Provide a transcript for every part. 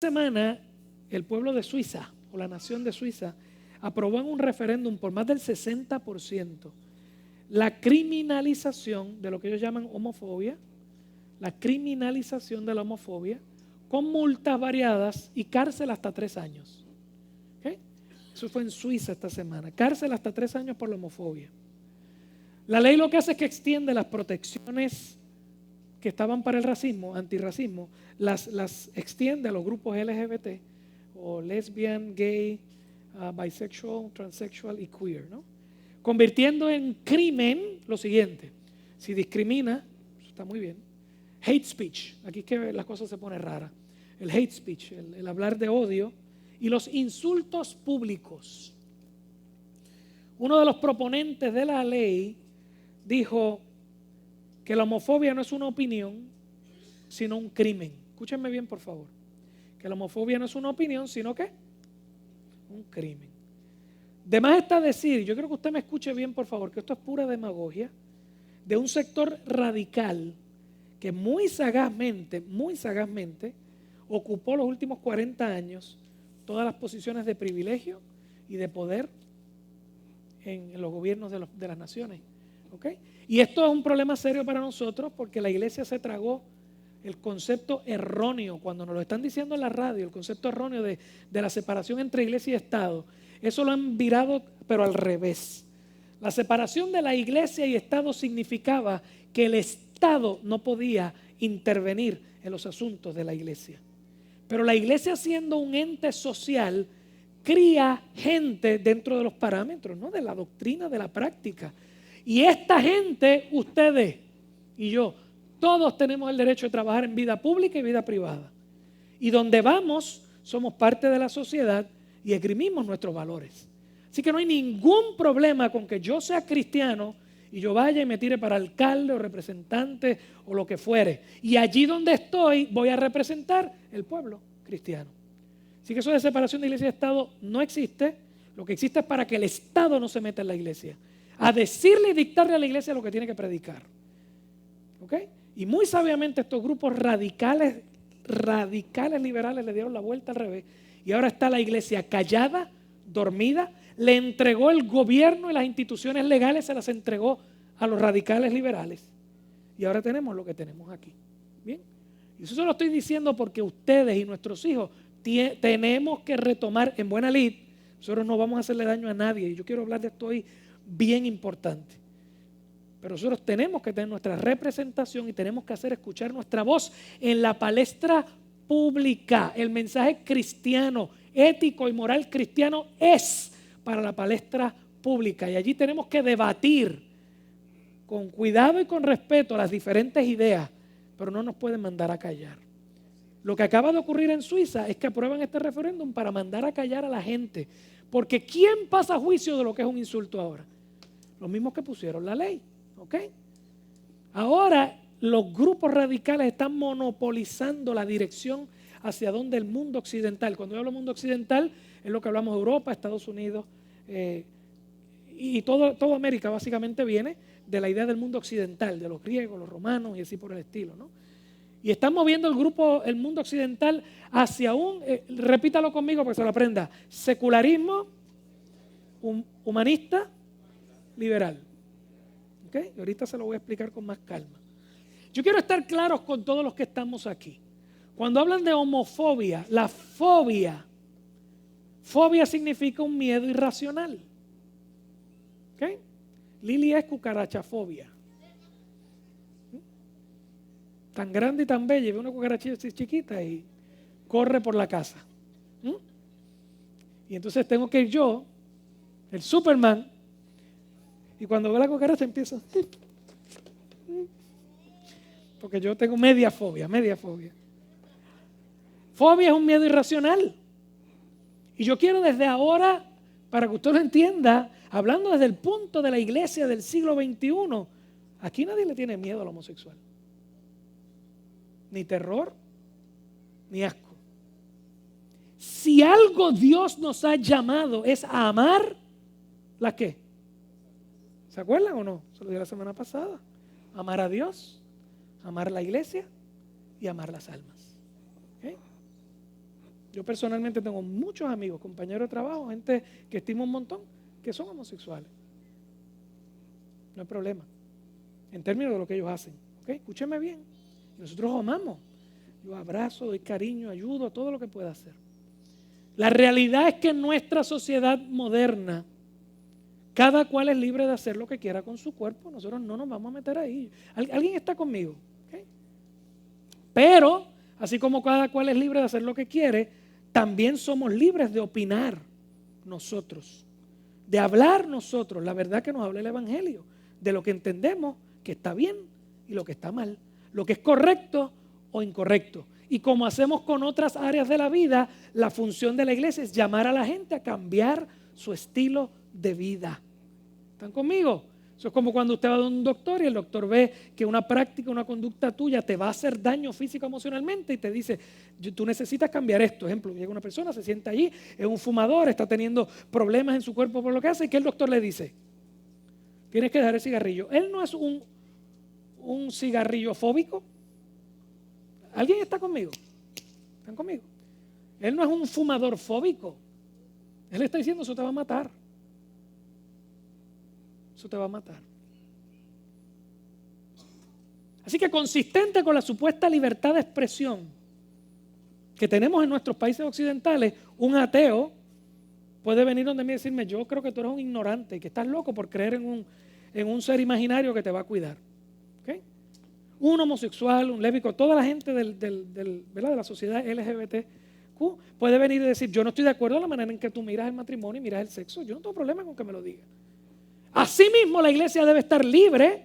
semana el pueblo de Suiza o la nación de Suiza aprobó en un referéndum por más del 60% la criminalización de lo que ellos llaman homofobia, la criminalización de la homofobia con multas variadas y cárcel hasta 3 años. ¿Okay? Eso fue en Suiza esta semana, cárcel hasta 3 años por la homofobia. La ley lo que hace es que extiende las protecciones que estaban para el racismo, antirracismo, las extiende a los grupos LGBT o lesbian, gay, bisexual, transsexual y queer, ¿no? Convirtiendo en crimen lo siguiente: si discrimina, está muy bien. Hate speech, aquí es que la cosa se pone rara. El hate speech, el hablar de odio y los insultos públicos. Uno de los proponentes de la ley dijo que la homofobia no es una opinión, sino un crimen. Escúchenme bien, por favor. Que la homofobia no es una opinión, sino ¿qué? Un crimen. De más está decir, yo quiero que usted me escuche bien, por favor, que esto es pura demagogia, de un sector radical que muy sagazmente, ocupó los últimos 40 años todas las posiciones de privilegio y de poder en los gobiernos de las naciones. ¿Okay? Y esto es un problema serio para nosotros porque la iglesia se tragó el concepto erróneo, cuando nos lo están diciendo en la radio, el concepto erróneo de la separación entre iglesia y Estado. Eso lo han virado, pero al revés. La separación de la iglesia y Estado significaba que el Estado no podía intervenir en los asuntos de la iglesia. Pero la iglesia, siendo un ente social, cría gente dentro de los parámetros, ¿no? De la doctrina, de la práctica. Y esta gente, ustedes y yo, todos tenemos el derecho de trabajar en vida pública y vida privada. Y donde vamos, somos parte de la sociedad y esgrimimos nuestros valores. Así que no hay ningún problema con que yo sea cristiano y yo vaya y me tire para alcalde o representante o lo que fuere. Y allí donde estoy voy a representar el pueblo cristiano. Así que eso de separación de iglesia y Estado no existe. Lo que existe es para que el Estado no se meta en la iglesia, a decirle y dictarle a la iglesia lo que tiene que predicar. ¿Ok? Y muy sabiamente estos grupos radicales liberales le dieron la vuelta al revés. Y ahora está la iglesia callada, dormida. Le entregó el gobierno y las instituciones legales, se las entregó a los radicales liberales. Y ahora tenemos lo que tenemos aquí. ¿Bien? Y eso se lo estoy diciendo porque ustedes y nuestros hijos tenemos que retomar en buena lid. Nosotros no vamos a hacerle daño a nadie. Y yo quiero hablar de esto hoy bien importante. Pero nosotros tenemos que tener nuestra representación y tenemos que hacer escuchar nuestra voz en la palestra pública. El mensaje cristiano, ético y moral cristiano es para la palestra pública. Y allí tenemos que debatir con cuidado y con respeto las diferentes ideas, pero no nos pueden mandar a callar. Lo que acaba de ocurrir en Suiza es que aprueban este referéndum para mandar a callar a la gente. Porque ¿quién pasa juicio de lo que es un insulto ahora? Los mismos que pusieron la ley. ¿Ok? Ahora los grupos radicales están monopolizando la dirección hacia donde el mundo occidental. Cuando yo hablo mundo occidental es lo que hablamos de Europa, Estados Unidos y toda América básicamente viene de la idea del mundo occidental, de los griegos, los romanos y así por el estilo, ¿no? Y están moviendo el mundo occidental hacia un, repítalo conmigo para que se lo aprenda, secularismo humanista liberal. ¿Okay? Y ahorita se lo voy a explicar con más calma. Yo quiero estar claros con todos los que estamos aquí. Cuando hablan de homofobia, la fobia significa un miedo irracional. ¿Okay? Lili es cucarachafobia. Tan grande y tan bella, ve una cucarachita chiquita y corre por la casa. Y entonces tengo que ir yo, el Superman, y cuando ve la cucaracha empiezo. Porque yo tengo media fobia. Fobia es un miedo irracional. Y yo quiero desde ahora, para que usted lo entienda, hablando desde el punto de la iglesia del siglo XXI, aquí nadie le tiene miedo al homosexual. Ni terror, ni asco. Si algo Dios nos ha llamado es a amar, ¿la qué? ¿Se acuerdan o no? Se lo dije la semana pasada. Amar a Dios, amar la iglesia y amar las almas. ¿Okay? Yo personalmente tengo muchos amigos, compañeros de trabajo, gente que estimo un montón, que son homosexuales. No hay problema, en términos de lo que ellos hacen. ¿Okay? Escúcheme bien. Nosotros amamos. Yo abrazo, doy cariño, ayudo, todo lo que pueda hacer. La realidad es que en nuestra sociedad moderna, cada cual es libre de hacer lo que quiera con su cuerpo. Nosotros no nos vamos a meter ahí. ¿Alguien está conmigo? ¿Okay? Pero, así como cada cual es libre de hacer lo que quiere, también somos libres de opinar nosotros, de hablar nosotros la verdad que nos habla el Evangelio, de lo que entendemos que está bien y lo que está mal, lo que es correcto o incorrecto. Y como hacemos con otras áreas de la vida, la función de la iglesia es llamar a la gente a cambiar su estilo de vida. ¿Están conmigo? Eso es como cuando usted va a un doctor y el doctor ve que una práctica, una conducta tuya te va a hacer daño físico emocionalmente y te dice, tú necesitas cambiar esto. Ejemplo, llega una persona, se sienta allí, es un fumador, está teniendo problemas en su cuerpo por lo que hace, y ¿qué el doctor le dice? Tienes que dejar el cigarrillo. Él no es un cigarrillo fóbico. ¿Alguien está conmigo? ¿Están conmigo? Él no es un fumador fóbico. Él está diciendo, eso te va a matar. Eso te va a matar. Así que consistente con la supuesta libertad de expresión que tenemos en nuestros países occidentales, un ateo puede venir donde mí y decirme, yo creo que tú eres un ignorante y que estás loco por creer en un ser imaginario que te va a cuidar. ¿Okay? Un homosexual, un lésbico, toda la gente ¿verdad? De la sociedad LGBTQ puede venir y decir, yo no estoy de acuerdo en la manera en que tú miras el matrimonio y miras el sexo, yo no tengo problema con que me lo digas. Asimismo, la iglesia debe estar libre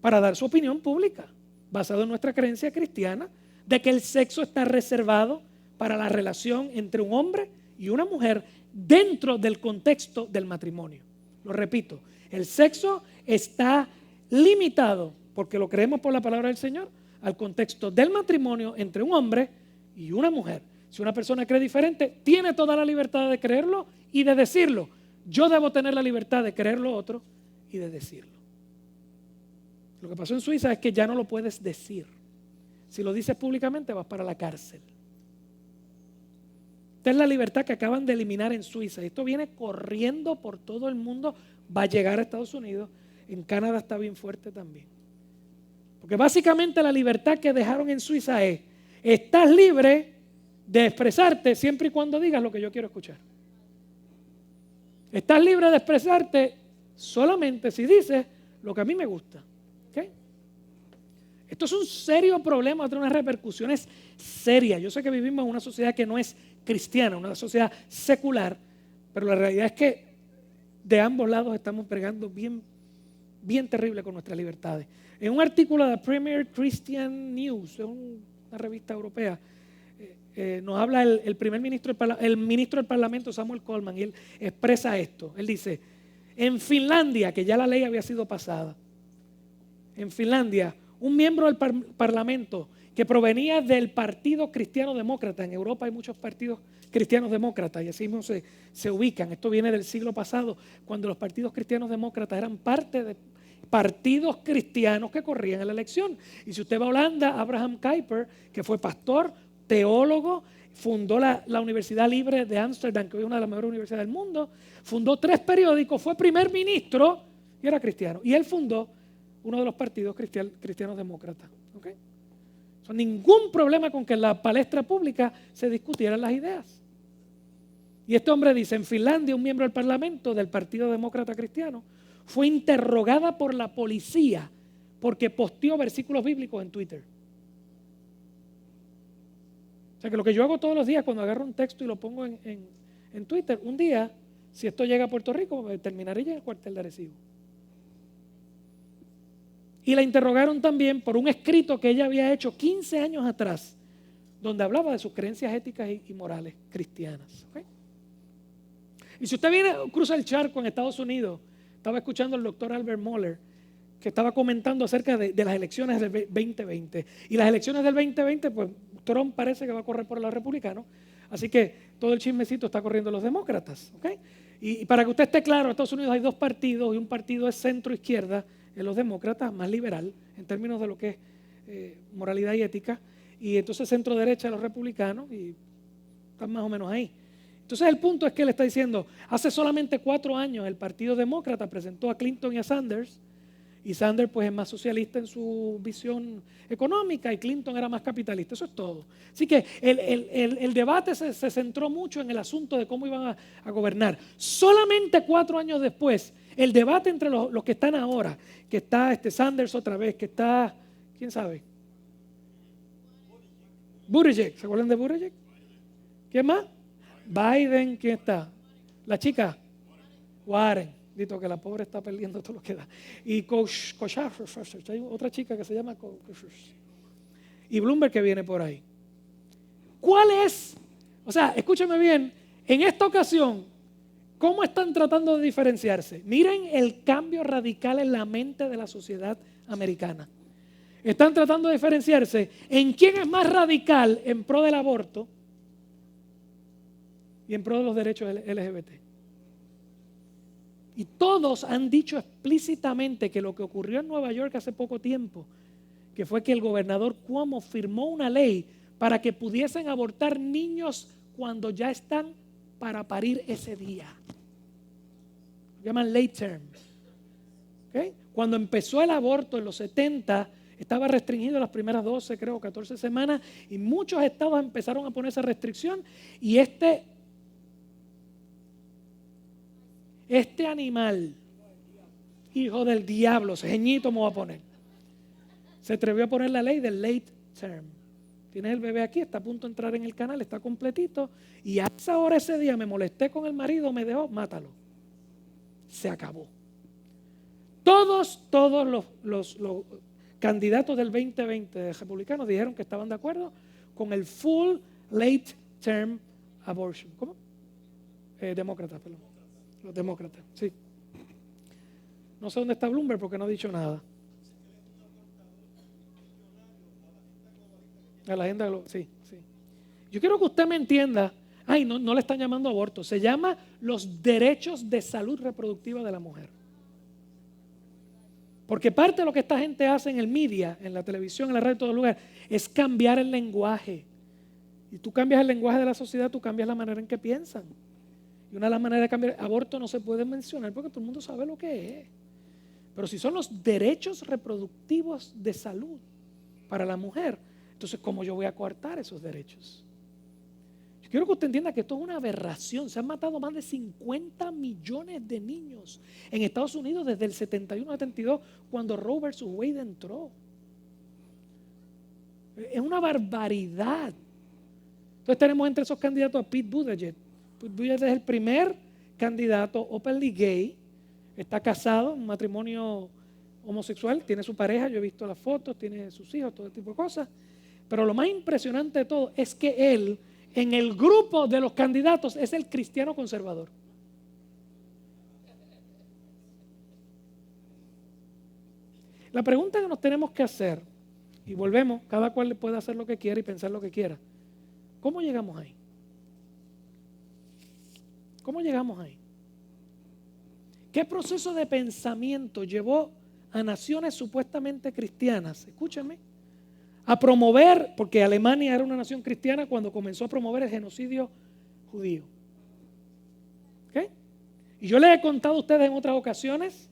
para dar su opinión pública, basado en nuestra creencia cristiana, de que el sexo está reservado para la relación entre un hombre y una mujer dentro del contexto del matrimonio. Lo repito, el sexo está limitado, porque lo creemos por la palabra del Señor, al contexto del matrimonio entre un hombre y una mujer. Si una persona cree diferente, tiene toda la libertad de creerlo y de decirlo. Yo debo tener la libertad de creer lo otro y de decirlo. Lo que pasó en Suiza es que ya no lo puedes decir. Si lo dices públicamente vas para la cárcel. Esta es la libertad que acaban de eliminar en Suiza. Esto viene corriendo por todo el mundo, va a llegar a Estados Unidos. En Canadá está bien fuerte también. Porque básicamente la libertad que dejaron en Suiza es, estás libre de expresarte siempre y cuando digas lo que yo quiero escuchar. Estás libre de expresarte solamente si dices lo que a mí me gusta. ¿Okay? Esto es un serio problema, tiene unas repercusiones serias. Yo sé que vivimos en una sociedad que no es cristiana, una sociedad secular, pero la realidad es que de ambos lados estamos pregando bien terrible con nuestras libertades. En un artículo de Premier Christian News, es una revista europea, nos habla el ministro del Parlamento, Samuel Coleman, y él expresa esto. Él dice, en Finlandia, que ya la ley había sido pasada, en Finlandia, un miembro del Parlamento que provenía del Partido Cristiano Demócrata, en Europa hay muchos partidos cristianos demócratas y así mismo se ubican. Esto viene del siglo pasado, cuando los partidos cristianos demócratas eran parte de partidos cristianos que corrían en la elección. Y si usted va a Holanda, Abraham Kuyper, que fue pastor, teólogo, fundó la Universidad Libre de Ámsterdam, que hoy es una de las mejores universidades del mundo, fundó 3 periódicos, fue primer ministro y era cristiano. Y él fundó uno de los partidos cristianos demócratas. ¿Okay? So, ningún problema con que en la palestra pública se discutieran las ideas. Y este hombre dice, en Finlandia un miembro del Parlamento del Partido Demócrata Cristiano fue interrogada por la policía porque posteó versículos bíblicos en Twitter. O sea que lo que yo hago todos los días cuando agarro un texto y lo pongo en Twitter, un día, si esto llega a Puerto Rico, terminaré ya en el cuartel de Arecibo. Y la interrogaron también por un escrito que ella había hecho 15 años atrás, donde hablaba de sus creencias éticas y morales cristianas. ¿Okay? Y si usted cruza el charco en Estados Unidos, estaba escuchando al doctor Albert Mohler, que estaba comentando acerca de las elecciones del 2020. Y las elecciones del 2020, pues Trump parece que va a correr por los republicanos, así que todo el chismecito está corriendo los demócratas. ¿Okay? Y para que usted esté claro, en Estados Unidos hay 2 partidos y un partido es centro-izquierda, en los demócratas, más liberal, en términos de lo que es moralidad y ética, y entonces centro-derecha los republicanos, y están más o menos ahí. Entonces el punto es que él está diciendo, hace solamente 4 años el Partido Demócrata presentó a Clinton y a Sanders, y Sanders pues es más socialista en su visión económica y Clinton era más capitalista, eso es todo. Así que el debate se centró mucho en el asunto de cómo iban a gobernar. Solamente 4 años después, el debate entre los que están ahora, que está Sanders otra vez, que está, ¿quién sabe? Buttigieg, ¿se acuerdan de Buttigieg? ¿Quién más? Biden, ¿quién está? La chica, Warren. Dito que la pobre está perdiendo todo lo que da. Y hay otra chica que se llama y Bloomberg que viene por ahí. ¿Cuál es? O sea, escúcheme bien, en esta ocasión, ¿cómo están tratando de diferenciarse? Miren el cambio radical en la mente de la sociedad americana. Están tratando de diferenciarse en quién es más radical en pro del aborto y en pro de los derechos LGBT. Y todos han dicho explícitamente que lo que ocurrió en Nueva York hace poco tiempo, que fue que el gobernador Cuomo firmó una ley para que pudiesen abortar niños cuando ya están para parir ese día. Lo llaman late term. ¿Okay? Cuando empezó el aborto en los 70, estaba restringido las primeras 12, creo, 14 semanas, y muchos estados empezaron a poner esa restricción, y este animal, hijo del diablo, ceñito me voy a poner, se atrevió a poner la ley del late term. Tienes el bebé aquí, está a punto de entrar en el canal, está completito, y a esa hora ese día me molesté con el marido, me dejó, mátalo. Se acabó. Todos los candidatos del 2020 de republicanos dijeron que estaban de acuerdo con el full late term abortion. ¿Cómo? Demócratas, perdón. Los demócratas, sí. No sé dónde está Bloomberg porque no ha dicho nada. A la agenda, sí. Yo quiero que usted me entienda. No le están llamando aborto. Se llama los derechos de salud reproductiva de la mujer. Porque parte de lo que esta gente hace en el media, en la televisión, en la radio, en todo lugar, es cambiar el lenguaje. Y tú cambias el lenguaje de la sociedad, tú cambias la manera en que piensan. Y una de las maneras de cambiar aborto no se puede mencionar porque todo el mundo sabe lo que es. Pero si son los derechos reproductivos de salud para la mujer, entonces ¿cómo yo voy a coartar esos derechos? Yo quiero que usted entienda que esto es una aberración. Se han matado más de 50 millones de niños en Estados Unidos desde el 71 al 72 cuando Roe versus Wade entró. Es una barbaridad. Entonces tenemos entre esos candidatos a Pete Buttigieg. Buttigieg es el primer candidato openly gay, está casado, un matrimonio homosexual, tiene su pareja, yo he visto las fotos, tiene sus hijos, todo tipo de cosas. Pero lo más impresionante de todo es que él, en el grupo de los candidatos, es el cristiano conservador. La pregunta que nos tenemos que hacer, y volvemos, cada cual puede hacer lo que quiera y pensar lo que quiera, ¿cómo llegamos ahí? ¿Cómo llegamos ahí? ¿Qué proceso de pensamiento llevó a naciones supuestamente cristianas, escúchame, a promover, porque Alemania era una nación cristiana cuando comenzó a promover el genocidio judío? ¿Okay? Y yo les he contado a ustedes en otras ocasiones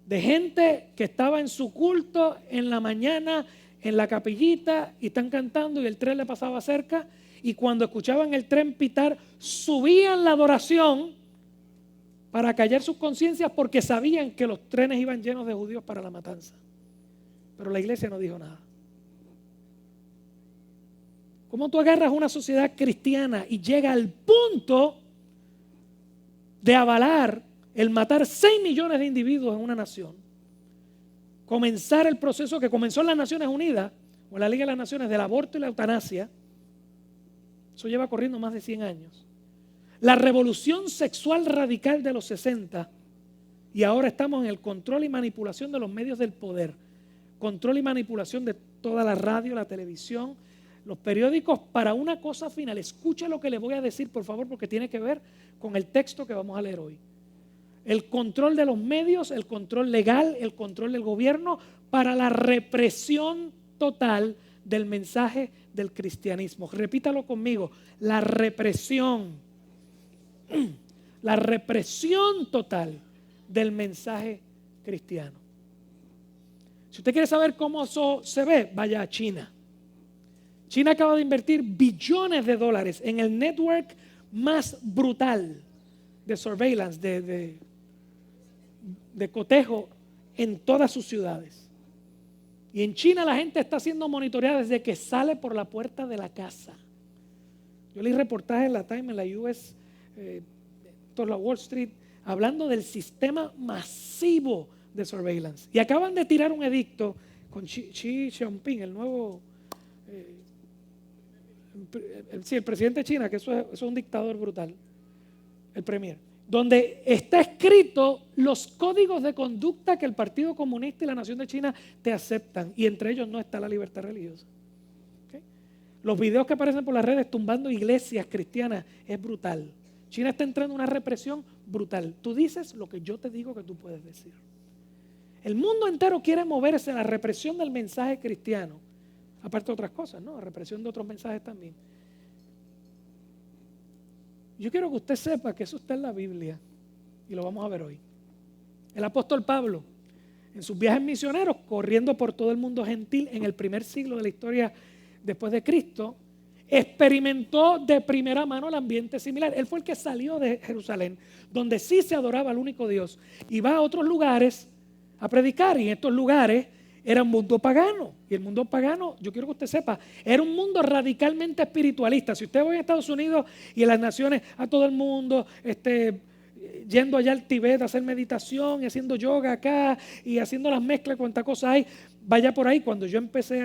de gente que estaba en su culto en la mañana, en la capillita, y están cantando y el tren le pasaba cerca, y cuando escuchaban el tren pitar, subían la adoración para callar sus conciencias porque sabían que los trenes iban llenos de judíos para la matanza. Pero la iglesia no dijo nada. ¿Cómo tú agarras una sociedad cristiana y llega al punto de avalar el matar 6 millones de individuos en una nación? Comenzar el proceso que comenzó en las Naciones Unidas o en la Liga de las Naciones del aborto y la eutanasia. Eso lleva corriendo más de 100 años. La revolución sexual radical de los 60 y ahora estamos en el control y manipulación de los medios del poder. Control y manipulación de toda la radio, la televisión, los periódicos para una cosa final. Escuche lo que le voy a decir, por favor, porque tiene que ver con el texto que vamos a leer hoy. El control de los medios, el control legal, el control del gobierno para la represión total del mensaje del cristianismo. Repítalo conmigo, la represión total del mensaje cristiano. Si usted quiere saber cómo eso se ve, vaya a China. China acaba de invertir billones de dólares en el network más brutal de surveillance, de cotejo en todas sus ciudades. Y en China la gente está siendo monitoreada desde que sale por la puerta de la casa. Yo leí reportajes en la Time, en la US, toda la Wall Street, hablando del sistema masivo de surveillance. Y acaban de tirar un edicto con Xi Jinping, el nuevo, el presidente de China, que eso es un dictador brutal, el premier, donde está escrito los códigos de conducta que el Partido Comunista y la Nación de China te aceptan, y entre ellos no está la libertad religiosa. ¿Okay? Los videos que aparecen por las redes tumbando iglesias cristianas es brutal. China está entrando en una represión brutal. Tú dices lo que yo te digo que tú puedes decir. El mundo entero quiere moverse a la represión del mensaje cristiano, aparte de otras cosas, ¿no? La represión de otros mensajes también. Yo quiero que usted sepa que eso está en la Biblia y lo vamos a ver hoy. El apóstol Pablo, en sus viajes misioneros, corriendo por todo el mundo gentil en el primer siglo de la historia después de Cristo, experimentó de primera mano el ambiente similar. Él fue el que salió de Jerusalén, donde sí se adoraba al único Dios, y va a otros lugares a predicar, y en estos lugares era un mundo pagano. Y el mundo pagano, yo quiero que usted sepa, era un mundo radicalmente espiritualista. Si usted va a Estados Unidos y en las naciones, a todo el mundo yendo allá al Tibet a hacer meditación y haciendo yoga acá y haciendo las mezclas, cuánta cosa hay, vaya por ahí. Cuando yo empecé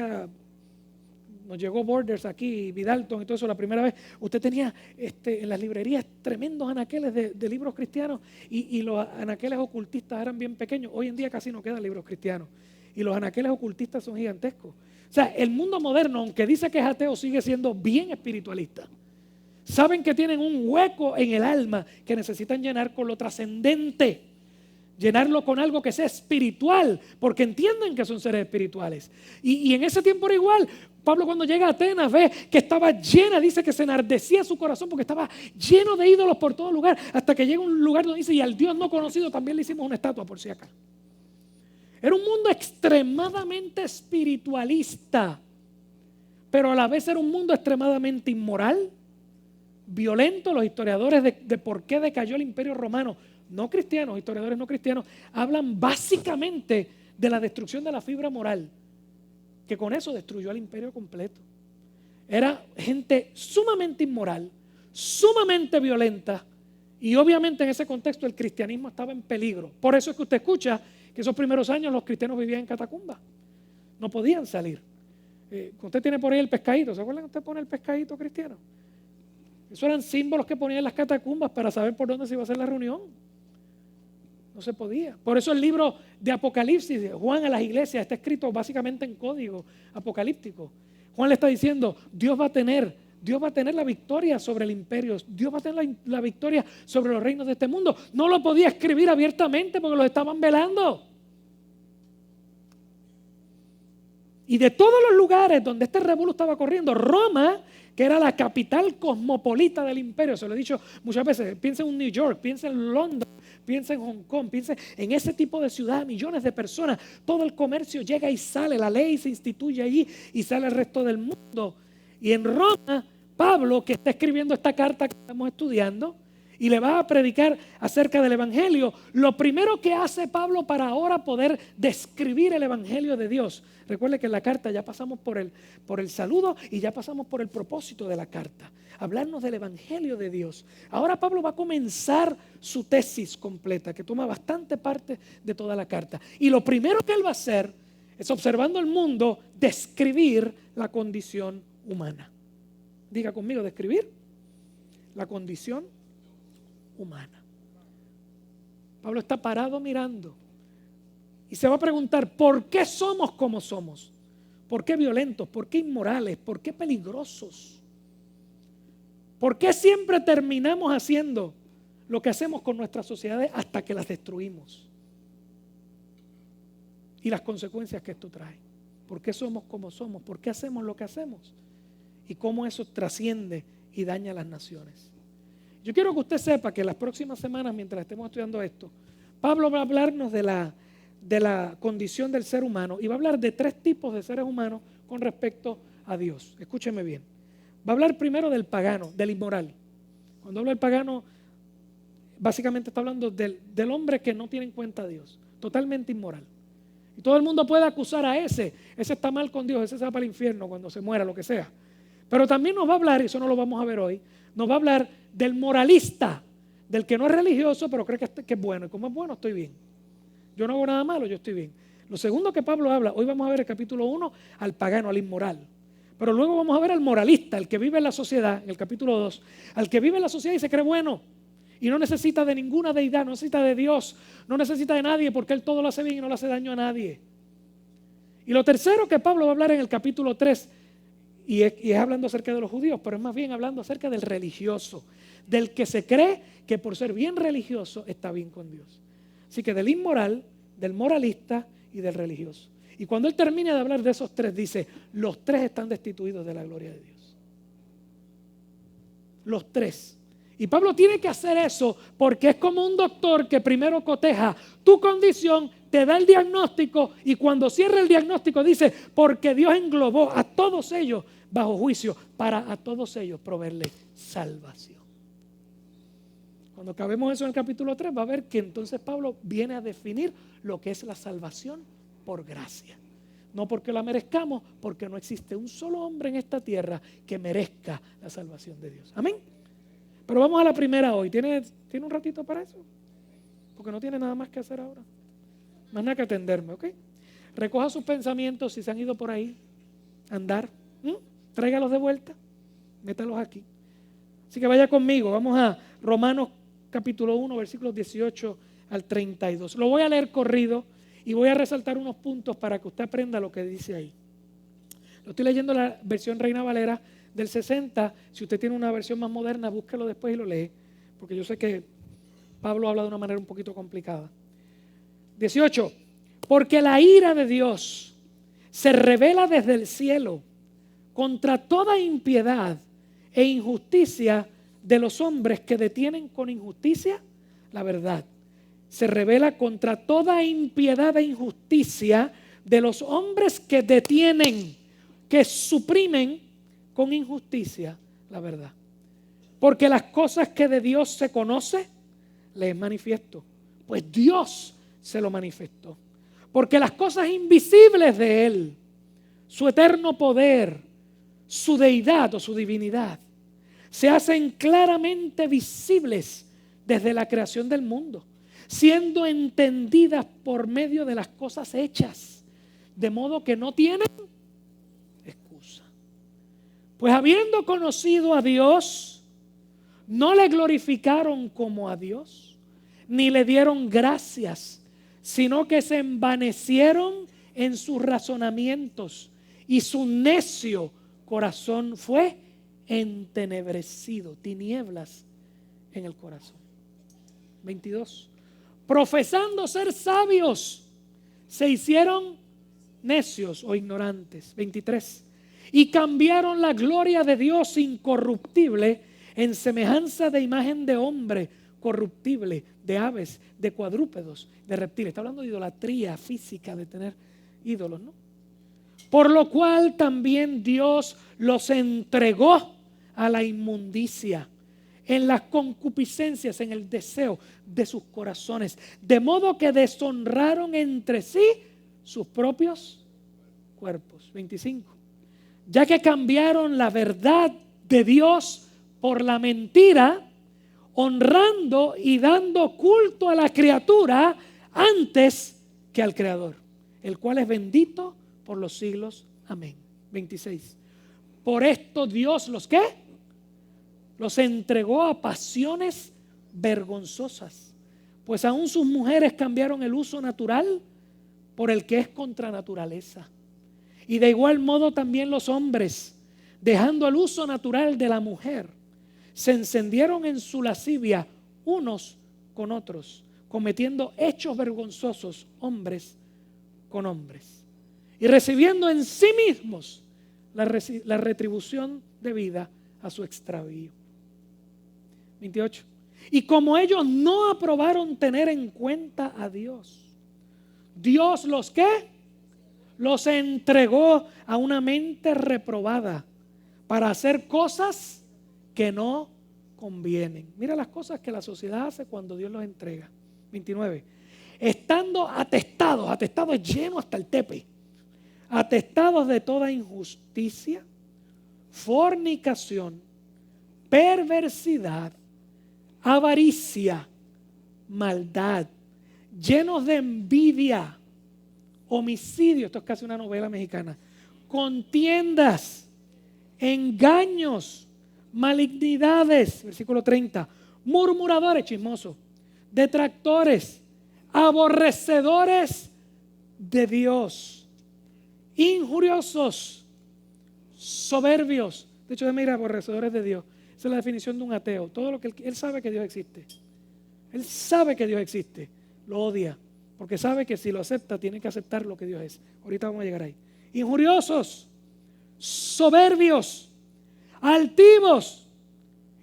nos llegó Borders aquí, Vidalton y todo eso, la primera vez, usted tenía en las librerías tremendos anaqueles de libros cristianos, y los anaqueles ocultistas eran bien pequeños. Hoy en día casi no quedan libros cristianos, y los anaqueles ocultistas son gigantescos. O sea, el mundo moderno, aunque dice que es ateo, sigue siendo bien espiritualista. Saben que tienen un hueco en el alma que necesitan llenar con lo trascendente, llenarlo con algo que sea espiritual, porque entienden que son seres espirituales. Y en ese tiempo era igual. Pablo, cuando llega a Atenas, ve que estaba llena, dice que se enardecía su corazón porque estaba lleno de ídolos por todo lugar, hasta que llega a un lugar donde dice, y al Dios no conocido también le hicimos una estatua, por si acá. Era un mundo extremadamente espiritualista, pero a la vez era un mundo extremadamente inmoral, violento. Los historiadores de por qué decayó el Imperio Romano, no cristianos, historiadores no cristianos, hablan básicamente de la destrucción de la fibra moral, que con eso destruyó al imperio completo. Era gente sumamente inmoral, sumamente violenta, y obviamente en ese contexto el cristianismo estaba en peligro. Por eso es que usted escucha que esos primeros años los cristianos vivían en catacumbas, no podían salir. Usted tiene por ahí el pescadito, ¿se acuerdan que usted pone el pescadito cristiano? Esos eran símbolos que ponían en las catacumbas para saber por dónde se iba a hacer la reunión. No se podía. Por eso el libro de Apocalipsis de Juan a las iglesias está escrito básicamente en código apocalíptico. Juan le está diciendo, Dios va a tener la victoria sobre el imperio, Dios va a tener la victoria sobre los reinos de este mundo. No lo podía escribir abiertamente porque los estaban velando. Y de todos los lugares donde este revuelo estaba corriendo, Roma, que era la capital cosmopolita del imperio, se lo he dicho muchas veces, piensa en New York, piensa en London, piensa en Hong Kong, piensa en ese tipo de ciudad, millones de personas, todo el comercio llega y sale, la ley se instituye allí y sale al resto del mundo. Y en Roma, Pablo, que está escribiendo esta carta que estamos estudiando y le va a predicar acerca del evangelio, lo primero que hace Pablo para ahora poder describir el evangelio de Dios, recuerde que en la carta ya pasamos por el saludo y ya pasamos por el propósito de la carta, hablarnos del evangelio de Dios. Ahora Pablo va a comenzar su tesis completa, que toma bastante parte de toda la carta, y lo primero que él va a hacer es, observando el mundo, describir la condición humana. Diga conmigo, describir la condición humana. Pablo está parado mirando y se va a preguntar, ¿por qué somos como somos? ¿Por qué violentos? ¿Por qué inmorales? ¿Por qué peligrosos? ¿Por qué siempre terminamos haciendo lo que hacemos con nuestras sociedades hasta que las destruimos? Y las consecuencias que esto trae. por qué somos como somos, por qué hacemos lo que hacemos y cómo eso trasciende y daña a las naciones. Yo quiero que usted sepa que las próximas semanas, mientras estemos estudiando esto, Pablo va a hablarnos de la condición del ser humano y va a hablar de 3 tipos de seres humanos con respecto a Dios. Escúcheme bien. Va a hablar primero del pagano, del inmoral. Cuando habla del pagano, básicamente está hablando del hombre que no tiene en cuenta a Dios, totalmente inmoral. Y todo el mundo puede acusar a ese está mal con Dios, ese se va para el infierno cuando se muera, lo que sea. Pero también nos va a hablar, y eso no lo vamos a ver hoy, nos va a hablar del moralista, del que no es religioso, pero cree que es bueno. Y como es bueno, estoy bien. Yo no hago nada malo, yo estoy bien. Lo segundo que Pablo habla, hoy vamos a ver el capítulo 1, al pagano, al inmoral. Pero luego vamos a ver al moralista, el que vive en la sociedad, en el capítulo 2, al que vive en la sociedad y se cree bueno. Y no necesita de ninguna deidad, no necesita de Dios, no necesita de nadie porque él todo lo hace bien y no le hace daño a nadie. Y lo tercero que Pablo va a hablar en el capítulo 3, y es hablando acerca de los judíos, pero es más bien hablando acerca del religioso, del que se cree que por ser bien religioso está bien con Dios. Así que del inmoral, del moralista y del religioso. Y cuando él termina de hablar de esos 3, dice, los 3 están destituidos de la gloria de Dios. Los 3. Y Pablo tiene que hacer eso porque es como un doctor que primero coteja tu condición, te da el diagnóstico y cuando cierra el diagnóstico dice, porque Dios englobó a todos ellos bajo juicio para a todos ellos proveerle salvación. Cuando acabemos eso en el capítulo 3 va a ver que entonces Pablo viene a definir lo que es la salvación por gracia. No porque la merezcamos, porque no existe un solo hombre en esta tierra que merezca la salvación de Dios. Amén. Pero vamos a la primera hoy. ¿Tiene un ratito para eso? Porque no tiene nada más que hacer ahora. Más nada que atenderme, ¿ok? Recoja sus pensamientos si se han ido por ahí a andar. Tráigalos de vuelta. Métalos aquí. Así que vaya conmigo. Vamos a Romanos capítulo 1, versículos 18 al 32. Lo voy a leer corrido y voy a resaltar unos puntos para que usted aprenda lo que dice ahí. Lo estoy leyendo en la versión Reina Valera del 60. Si usted tiene una versión más moderna, búsquelo después y lo lee, porque yo sé que Pablo habla de una manera un poquito complicada. 18. Porque la ira de Dios se revela desde el cielo contra toda impiedad e injusticia de los hombres que detienen con injusticia la verdad. Se revela contra toda impiedad e injusticia de los hombres que detienen, que suprimen con injusticia la verdad. Porque las cosas que de Dios se conoce, les manifiesto, pues Dios se lo manifestó. Porque las cosas invisibles de Él, su eterno poder, su deidad o su divinidad, se hacen claramente visibles desde la creación del mundo, siendo entendidas por medio de las cosas hechas, de modo que no tienen excusa. Pues habiendo conocido a Dios, no le glorificaron como a Dios, ni le dieron gracias, sino que se envanecieron en sus razonamientos y su necio corazón fue entenebrecido, tinieblas en el corazón. 22. Profesando ser sabios, se hicieron necios o ignorantes. 23. Y cambiaron la gloria de Dios incorruptible en semejanza de imagen de hombre corruptible, de aves, de cuadrúpedos, de reptiles. Está hablando de idolatría física, de tener ídolos, ¿no? Por lo cual también Dios los entregó a la inmundicia, en las concupiscencias, en el deseo de sus corazones, de modo que deshonraron entre sí sus propios cuerpos. 25. Ya que cambiaron la verdad de Dios por la mentira, honrando y dando culto a la criatura antes que al Creador, el cual es bendito por los siglos. Amén. 26. Por esto Dios los ¿qué? Los entregó a pasiones vergonzosas, pues aún sus mujeres cambiaron el uso natural por el que es contra naturaleza. Y de igual modo también los hombres, dejando el uso natural de la mujer, se encendieron en su lascivia unos con otros, cometiendo hechos vergonzosos hombres con hombres. y recibiendo en sí mismos la retribución debida a su extravío. 28. Y como ellos no aprobaron tener en cuenta a Dios, Dios los ¿qué? Los entregó a una mente reprobada para hacer cosas que no convienen. Mira las cosas que la sociedad hace cuando Dios los entrega. 29. Estando atestados, atestados llenos hasta el tepe, atestados de toda injusticia, fornicación, perversidad, avaricia, maldad, llenos de envidia, homicidio, esto es casi una novela mexicana, contiendas, engaños, malignidades, versículo 30, murmuradores, chismosos, detractores, aborrecedores de Dios, injuriosos, soberbios. De hecho, déjame ir a aborrecedores de Dios. Esa es la definición de un ateo. Todo lo que él sabe que Dios existe. Él sabe que Dios existe. Lo odia. Porque sabe que si lo acepta, tiene que aceptar lo que Dios es. Ahorita vamos a llegar ahí. Injuriosos, soberbios, altivos.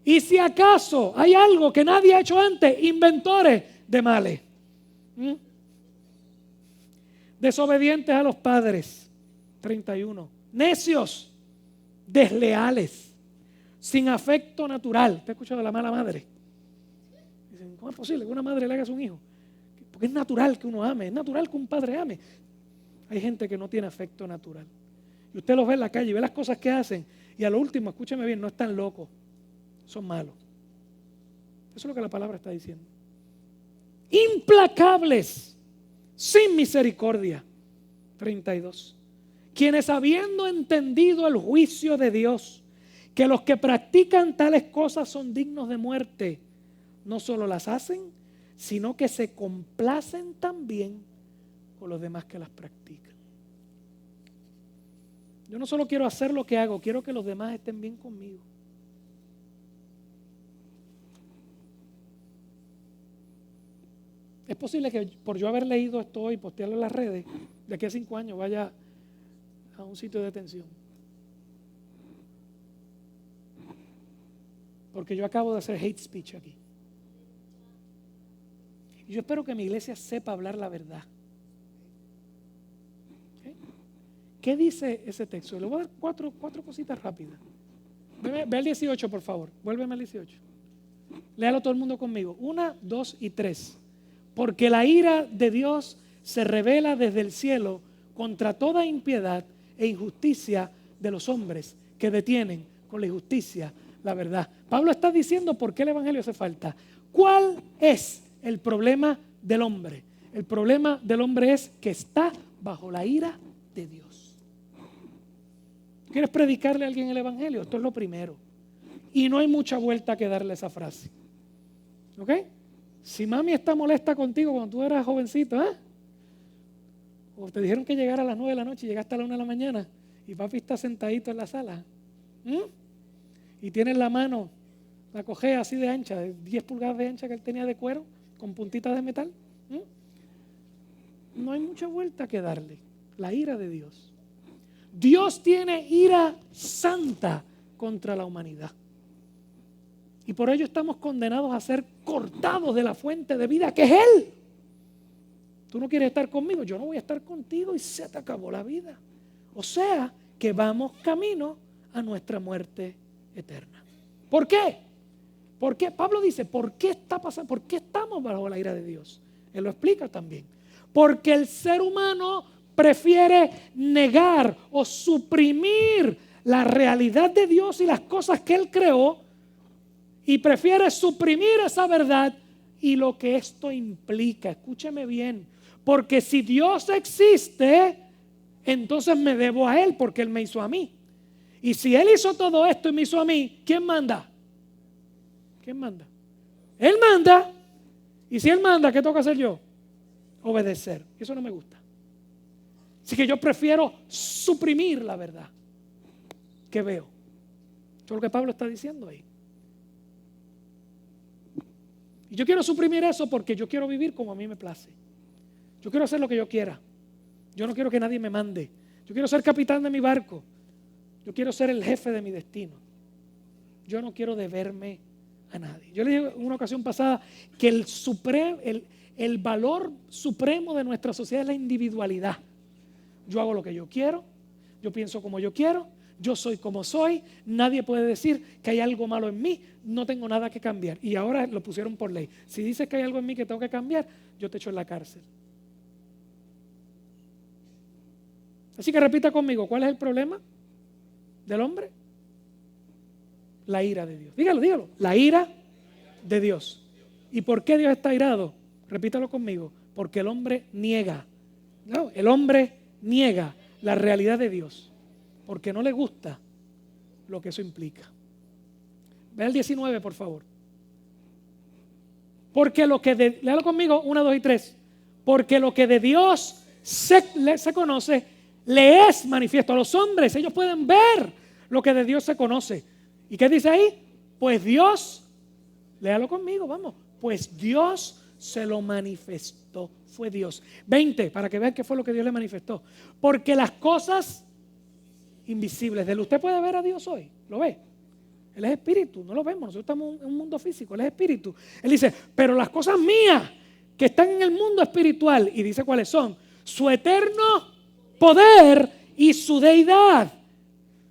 Y si acaso hay algo que nadie ha hecho antes, inventores de males. Desobedientes a los padres. 31. Necios, desleales, sin afecto natural. ¿Te has escuchado de la mala madre? Dicen, ¿cómo es posible que una madre le haga a su hijo? Porque es natural que uno ame, es natural que un padre ame. Hay gente que no tiene afecto natural. Y usted los ve en la calle y ve las cosas que hacen. Y a lo último, escúcheme bien, no están locos, son malos. Eso es lo que la palabra está diciendo. Implacables, sin misericordia. 32. Quienes habiendo entendido el juicio de Dios, que los que practican tales cosas son dignos de muerte, no solo las hacen, sino que se complacen también con los demás que las practican. Yo no solo quiero hacer lo que hago, quiero que los demás estén bien conmigo. Es posible que por yo haber leído esto hoy y postearlo en las redes, de aquí a 5 años vaya a un sitio de detención. Porque yo acabo de hacer hate speech aquí. Y yo espero que mi iglesia sepa hablar la verdad. ¿Okay? ¿Qué dice ese texto? Le voy a dar cuatro cositas rápidas. Ve al 18, por favor. Vuélveme al 18. Léalo todo el mundo conmigo. 1, 2 y 3. Porque la ira de Dios se revela desde el cielo contra toda impiedad e injusticia de los hombres que detienen con la injusticia la verdad. Pablo está diciendo por qué el evangelio hace falta. ¿Cuál es el problema del hombre? El problema del hombre es que está bajo la ira de Dios. ¿Quieres predicarle a alguien el evangelio? Esto es lo primero. Y no hay mucha vuelta que darle esa frase. ¿Ok? Si mami está molesta contigo cuando tú eras jovencito, o te dijeron que llegara a las 9 de la noche y llegaste a la 1 de la mañana y papi está sentadito en la sala, y tienes la mano, la cojea así de ancha, de 10 pulgadas de ancha que él tenía de cuero, con puntitas de metal, no hay mucha vuelta que darle. La ira de Dios. Dios tiene ira santa contra la humanidad. Y por ello estamos condenados a ser cortados de la fuente de vida que es Él. Tú no quieres estar conmigo, yo no voy a estar contigo y se te acabó la vida. O sea que vamos camino a nuestra muerte eterna. ¿Por qué? ¿Por qué? Pablo dice, ¿por qué está pasando? ¿Por qué estamos bajo la ira de Dios? Él lo explica también. Porque el ser humano prefiere negar o suprimir la realidad de Dios y las cosas que Él creó, y prefiere suprimir esa verdad y lo que esto implica. Escúcheme bien, porque si Dios existe, entonces me debo a Él porque Él me hizo a mí. Y si Él hizo todo esto y me hizo a mí, ¿quién manda? ¿Quién manda? Él manda. Y si Él manda, ¿qué tengo que hacer yo? Obedecer. Eso no me gusta. Así que yo prefiero suprimir la verdad que veo. Eso es lo que Pablo está diciendo ahí. Y yo quiero suprimir eso porque yo quiero vivir como a mí me place. Yo quiero hacer lo que yo quiera. Yo no quiero que nadie me mande. Yo quiero ser capitán de mi barco. Yo quiero ser el jefe de mi destino. Yo no quiero deberme a nadie. Yo le dije en una ocasión pasada que el valor supremo de nuestra sociedad es la individualidad. Yo hago lo que yo quiero, yo pienso como yo quiero, yo soy como soy, nadie puede decir que hay algo malo en mí, no tengo nada que cambiar. Y ahora lo pusieron por ley. Si dices que hay algo en mí que tengo que cambiar, yo te echo en la cárcel. Así que repita conmigo, ¿cuál es el problema del hombre? La ira de Dios. Dígalo. La ira de Dios. ¿Y por qué Dios está irado? Repítalo conmigo. Porque el hombre niega. No, el hombre niega la realidad de Dios. Porque no le gusta lo que eso implica. Ve el 19, por favor. Porque lo que léalo conmigo, 1, 2 y 3. Porque lo que de Dios se conoce, le es manifiesto a los hombres. Ellos pueden ver lo que de Dios se conoce. ¿Y qué dice ahí? Pues Dios, léalo conmigo, vamos. Pues Dios se lo manifestó. Fue Dios. 20, para que vean qué fue lo que Dios le manifestó. Porque las cosas invisibles de él. ¿Usted puede ver a Dios hoy? ¿Lo ve? Él es espíritu, no lo vemos. Nosotros estamos en un mundo físico, Él es espíritu. Él dice, pero las cosas mías que están en el mundo espiritual, y dice cuáles son, su eterno poder y su deidad.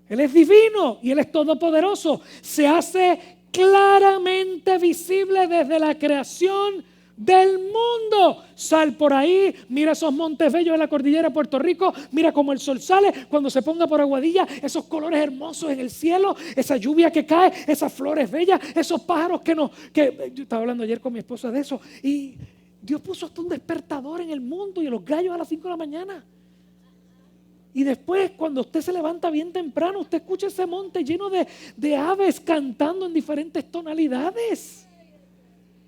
Él es divino y Él es todopoderoso. Se hace claramente visible desde la creación del mundo. Sal por ahí, mira esos montes bellos de la cordillera de Puerto Rico, mira cómo el sol sale cuando se ponga por Aguadilla, esos colores hermosos en el cielo, esa lluvia que cae, esas flores bellas, esos pájaros que yo estaba hablando ayer con mi esposa de eso, y Dios puso hasta un despertador en el mundo y los gallos a las 5 de la mañana. Y después, cuando usted se levanta bien temprano, usted escucha ese monte lleno de aves cantando en diferentes tonalidades.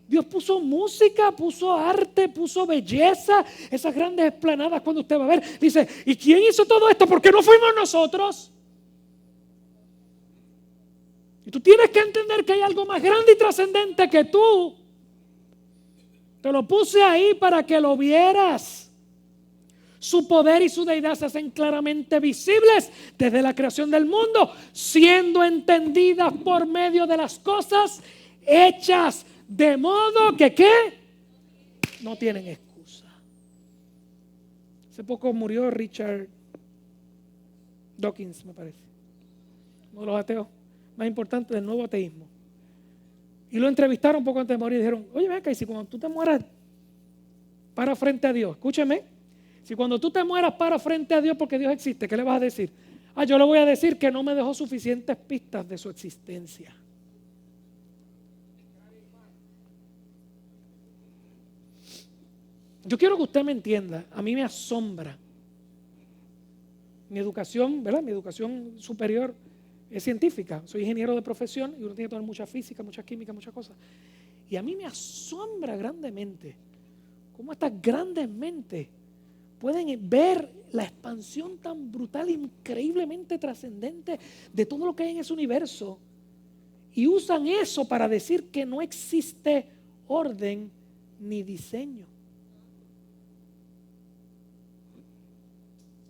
Dios puso música, puso arte, puso belleza, esas grandes esplanadas. Cuando usted va a ver, dice, ¿y quién hizo todo esto? ¿Por qué no fuimos nosotros? Y tú tienes que entender que hay algo más grande y trascendente que tú. Te lo puse ahí para que lo vieras. Su poder y su deidad se hacen claramente visibles desde la creación del mundo, siendo entendidas por medio de las cosas hechas, de modo que ¿qué? No tienen excusa. Hace poco murió Richard Dawkins, me parece, uno de los ateos más importantes del nuevo ateísmo. Y lo entrevistaron un poco antes de morir y dijeron, oye, ven acá, y si cuando tú te mueras para frente a Dios, escúcheme, si cuando tú te mueras para frente a Dios porque Dios existe, ¿qué le vas a decir? Yo le voy a decir que no me dejó suficientes pistas de su existencia. Yo quiero que usted me entienda, a mí me asombra. Mi educación, ¿verdad? Mi educación superior es científica, soy ingeniero de profesión y uno tiene que tomar mucha física, mucha química, muchas cosas. Y a mí me asombra grandemente cómo estas grandes mentes pueden ver la expansión tan brutal, increíblemente trascendente de todo lo que hay en ese universo y usan eso para decir que no existe orden ni diseño.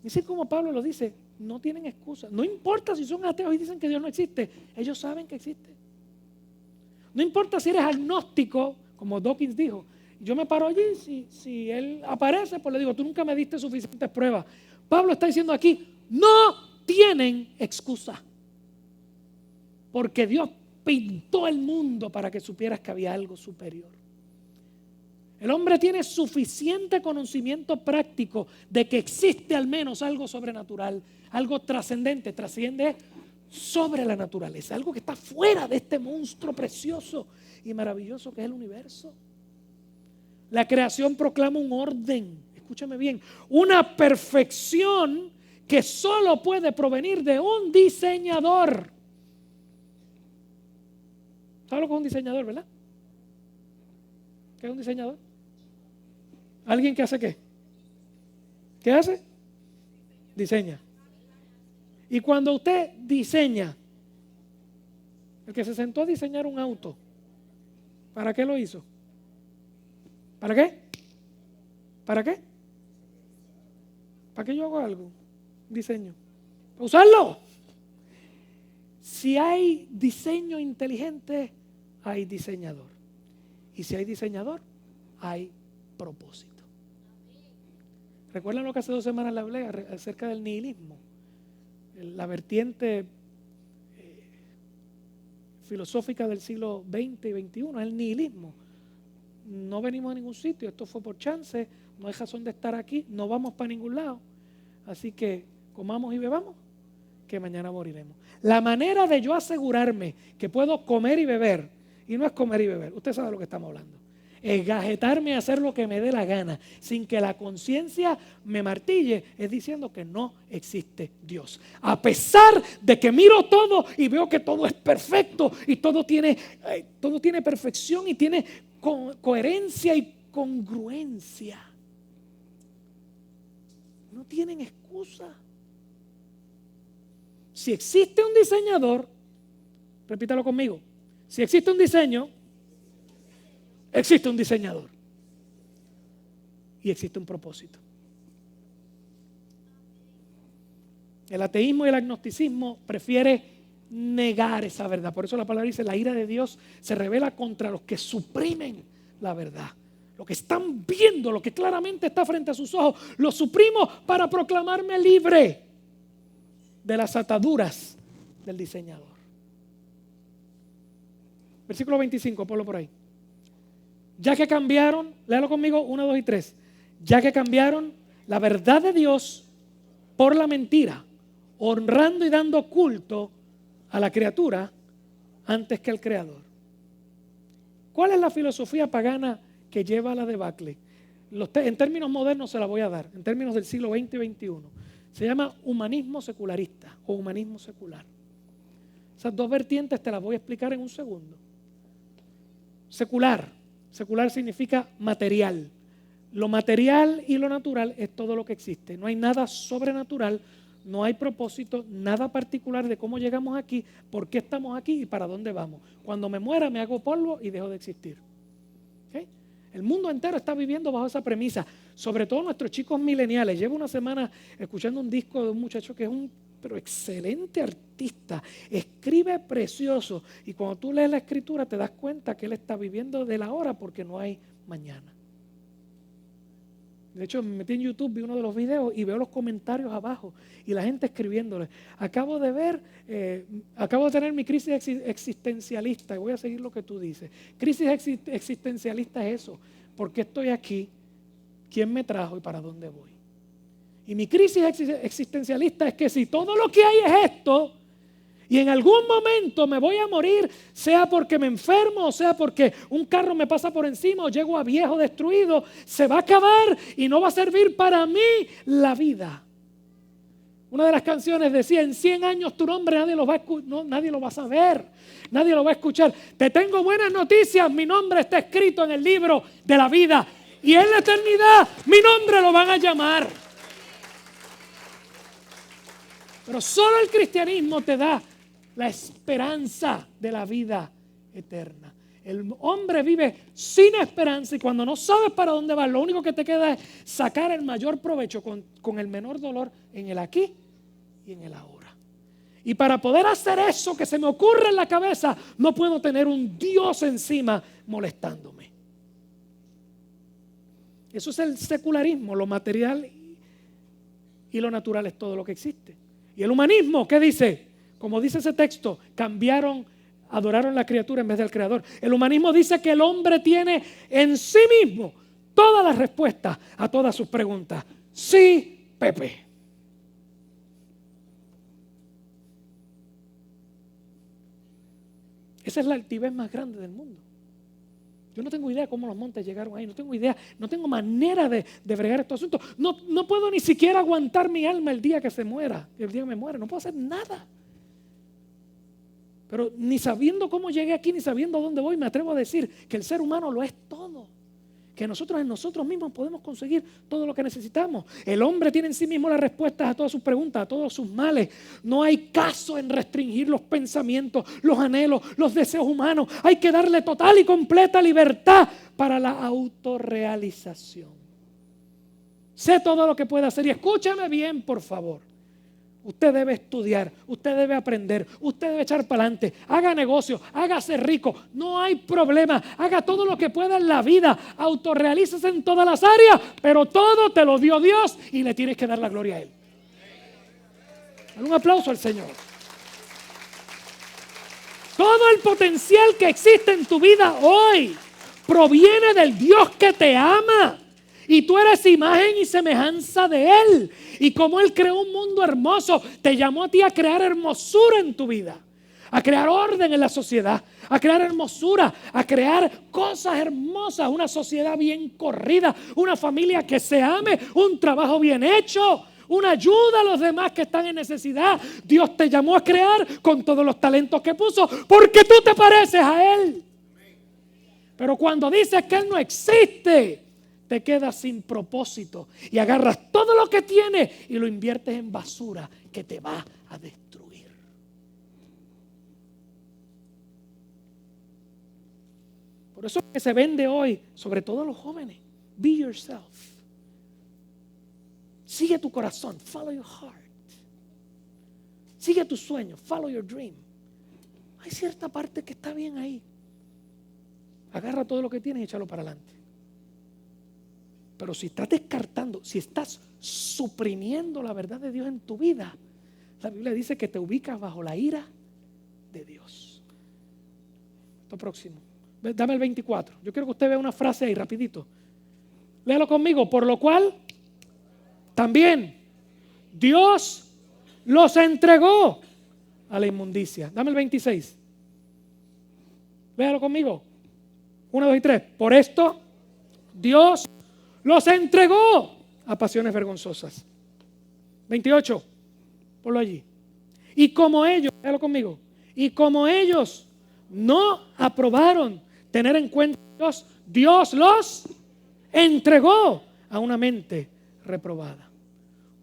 Dice como Pablo lo dice, no tienen excusa. No importa si son ateos y dicen que Dios no existe, ellos saben que existe. No importa si eres agnóstico, como Dawkins dijo, yo me paro allí, si él aparece, pues le digo, tú nunca me diste suficientes pruebas. Pablo está diciendo aquí, no tienen excusa. Porque Dios pintó el mundo para que supieras que había algo superior. El hombre tiene suficiente conocimiento práctico de que existe al menos algo sobrenatural, algo trascendente, trasciende sobre la naturaleza, algo que está fuera de este monstruo precioso y maravilloso que es el universo. La creación proclama un orden, escúchame bien, una perfección que solo puede provenir de un diseñador. ¿Sabes lo que es un diseñador, verdad? ¿Qué es un diseñador? ¿Alguien que hace qué? ¿Qué hace? Diseña. Y cuando usted diseña, el que se sentó a diseñar un auto, ¿para qué lo hizo? ¿Para qué? ¿Para qué? ¿Para qué yo hago algo? diseño. Para usarlo. Si hay diseño inteligente, hay diseñador. Y si hay diseñador, hay propósito. ¿Recuerdan lo que hace 2 semanas le hablé acerca del nihilismo? La vertiente filosófica del siglo XX y XXI es el nihilismo. No venimos a ningún sitio, esto fue por chance, no hay razón de estar aquí, no vamos para ningún lado. Así que comamos y bebamos, que mañana moriremos. La manera de yo asegurarme que puedo comer y beber, y no es comer y beber, usted sabe de lo que estamos hablando, es gajetarme a hacer lo que me dé la gana, sin que la conciencia me martille, es diciendo que no existe Dios. A pesar de que miro todo y veo que todo es perfecto y todo tiene perfección y tiene coherencia y congruencia. No tienen excusa. Si existe un diseñador, repítalo conmigo, si existe un diseño, existe un diseñador. Y existe un propósito. El ateísmo y el agnosticismo prefiere negar esa verdad. Por eso la palabra dice, la ira de Dios se revela contra los que suprimen la verdad. Lo que están viendo, lo que claramente está frente a sus ojos, lo suprimo para proclamarme libre de las ataduras del diseñador. Versículo 25, ponlo por ahí. Ya que cambiaron, léalo conmigo, 1, 2 y 3. Ya que cambiaron la verdad de Dios por la mentira, honrando y dando culto a la criatura antes que al Creador. ¿Cuál es la filosofía pagana que lleva a la debacle? En términos modernos se la voy a dar, en términos del siglo XX y XXI. Se llama humanismo secularista o humanismo secular. Esas dos vertientes te las voy a explicar en un segundo. Secular significa material. Lo material y lo natural es todo lo que existe. No hay nada sobrenatural, no hay propósito, nada particular de cómo llegamos aquí, por qué estamos aquí y para dónde vamos. Cuando me muera me hago polvo y dejo de existir. ¿Okay? El mundo entero está viviendo bajo esa premisa, sobre todo nuestros chicos mileniales. Llevo una semana escuchando un disco de un muchacho que es un excelente artista, escribe precioso y cuando tú lees la escritura te das cuenta que él está viviendo del ahora porque no hay mañana. De hecho, me metí en YouTube, vi uno de los videos y veo los comentarios abajo y la gente escribiéndole. Acabo de tener mi crisis existencialista y voy a seguir lo que tú dices. Crisis existencialista es eso. ¿Por qué estoy aquí? ¿Quién me trajo y para dónde voy? Y mi crisis existencialista es que si todo lo que hay es esto y en algún momento me voy a morir, sea porque me enfermo o sea porque un carro me pasa por encima o llego a viejo destruido, se va a acabar y no va a servir para mí la vida. Una de las canciones decía, en 100 años tu nombre nadie lo va a saber, nadie lo va a escuchar. Te tengo buenas noticias, mi nombre está escrito en el libro de la vida y en la eternidad mi nombre lo van a llamar. Pero solo el cristianismo te da la esperanza de la vida eterna. El hombre vive sin esperanza y cuando no sabes para dónde vas, lo único que te queda es sacar el mayor provecho con el menor dolor en el aquí y en el ahora. Y para poder hacer eso que se me ocurre en la cabeza, no puedo tener un Dios encima molestándome. Eso es el secularismo, lo material y lo natural es todo lo que existe. Y el humanismo, ¿qué dice? Como dice ese texto, adoraron la criatura en vez del creador. El humanismo dice que el hombre tiene en sí mismo todas las respuestas a todas sus preguntas. Sí, Pepe. Esa es la altivez más grande del mundo. Yo no tengo idea cómo los montes llegaron ahí, no tengo idea, no tengo manera de bregar estos asuntos. No puedo ni siquiera aguantar mi alma el día que se muera, el día que me muera, no puedo hacer nada. Pero ni sabiendo cómo llegué aquí, ni sabiendo a dónde voy, me atrevo a decir que el ser humano lo es todo. Que nosotros en nosotros mismos podemos conseguir todo lo que necesitamos. El hombre tiene en sí mismo las respuestas a todas sus preguntas, a todos sus males. No hay caso en restringir los pensamientos, los anhelos, los deseos humanos. Hay que darle total y completa libertad para la autorrealización. Sé todo lo que pueda hacer y escúchame bien, por favor. Usted debe estudiar, usted debe aprender, usted debe echar para adelante, haga negocio, hágase rico, no hay problema, haga todo lo que pueda en la vida, autorrealícese en todas las áreas, pero todo te lo dio Dios y le tienes que dar la gloria a Él. Dale un aplauso al Señor. Todo el potencial que existe en tu vida hoy proviene del Dios que te ama. Y tú eres imagen y semejanza de Él. Y como Él creó un mundo hermoso, te llamó a ti a crear hermosura en tu vida, a crear orden en la sociedad, a crear hermosura, a crear cosas hermosas, una sociedad bien corrida, una familia que se ame, un trabajo bien hecho, una ayuda a los demás que están en necesidad. Dios te llamó a crear con todos los talentos que puso, porque tú te pareces a Él. Pero cuando dices que Él no existe, te quedas sin propósito y agarras todo lo que tienes y lo inviertes en basura que te va a destruir. Por eso es que se vende hoy, sobre todo los jóvenes, be yourself. Sigue tu corazón, follow your heart. Sigue tu sueño, follow your dream. Hay cierta parte que está bien ahí. Agarra todo lo que tienes y échalo para adelante. Pero si estás descartando, si estás suprimiendo la verdad de Dios en tu vida, la Biblia dice que te ubicas bajo la ira de Dios. Esto próximo. Dame el 24. Yo quiero que usted vea una frase ahí rapidito. Léalo conmigo. Por lo cual, también Dios los entregó a la inmundicia. Dame el 26. Léalo conmigo. 1, 2 y 3. Por esto, Dios los entregó a pasiones vergonzosas. 28, ponlo allí. Y como ellos, léalo conmigo, y como ellos no aprobaron tener en cuenta a Dios, Dios los entregó a una mente reprobada.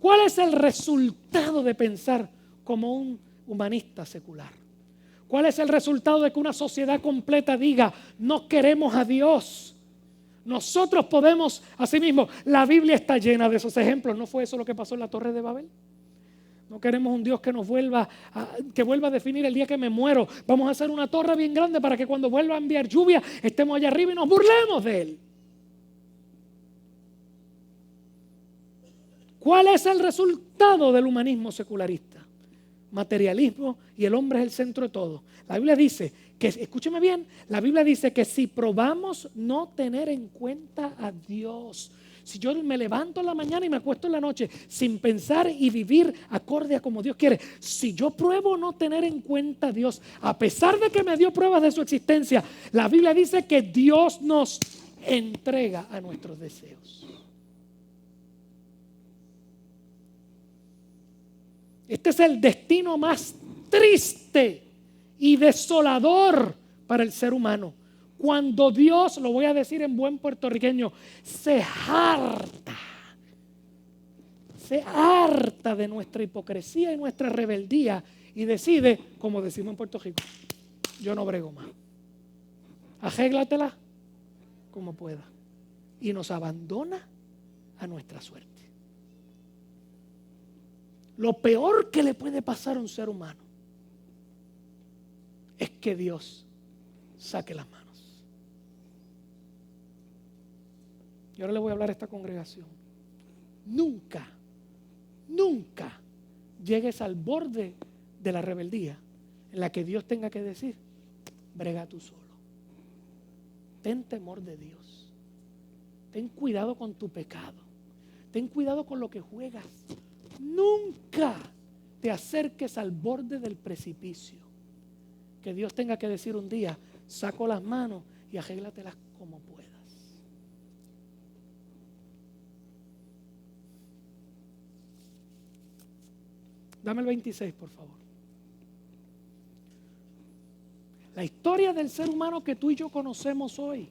¿Cuál es el resultado de pensar como un humanista secular? ¿Cuál es el resultado de que una sociedad completa diga, no queremos a Dios? Nosotros podemos, asimismo, la Biblia está llena de esos ejemplos. ¿No fue eso lo que pasó en la Torre de Babel? No queremos un Dios que nos vuelva a definir el día que me muero. Vamos a hacer una torre bien grande para que cuando vuelva a enviar lluvia estemos allá arriba y nos burlemos de Él. ¿Cuál es el resultado del humanismo secularista? Materialismo, y el hombre es el centro de todo. La Biblia dice que, escúcheme bien, la Biblia dice que si probamos no tener en cuenta a Dios, si yo me levanto en la mañana y me acuesto en la noche sin pensar y vivir acorde a como Dios quiere, si yo pruebo no tener en cuenta a Dios, a pesar de que me dio pruebas de su existencia, la Biblia dice que Dios nos entrega a nuestros deseos. Este es el destino más triste y desolador para el ser humano. Cuando Dios, lo voy a decir en buen puertorriqueño, se harta de nuestra hipocresía y nuestra rebeldía y decide, como decimos en Puerto Rico, yo no brego más. Arréglatela como pueda. Y nos abandona a nuestra suerte. Lo peor que le puede pasar a un ser humano es que Dios saque las manos. Y ahora le voy a hablar a esta congregación. Nunca llegues al borde de la rebeldía en la que Dios tenga que decir, brega tú solo. Ten temor de Dios. Ten cuidado con tu pecado. Ten cuidado con lo que juegas. Nunca te acerques al borde del precipicio. Que Dios tenga que decir un día, saco las manos y arréglatelas como puedas. Dame el 26, por favor. La historia del ser humano que tú y yo conocemos hoy,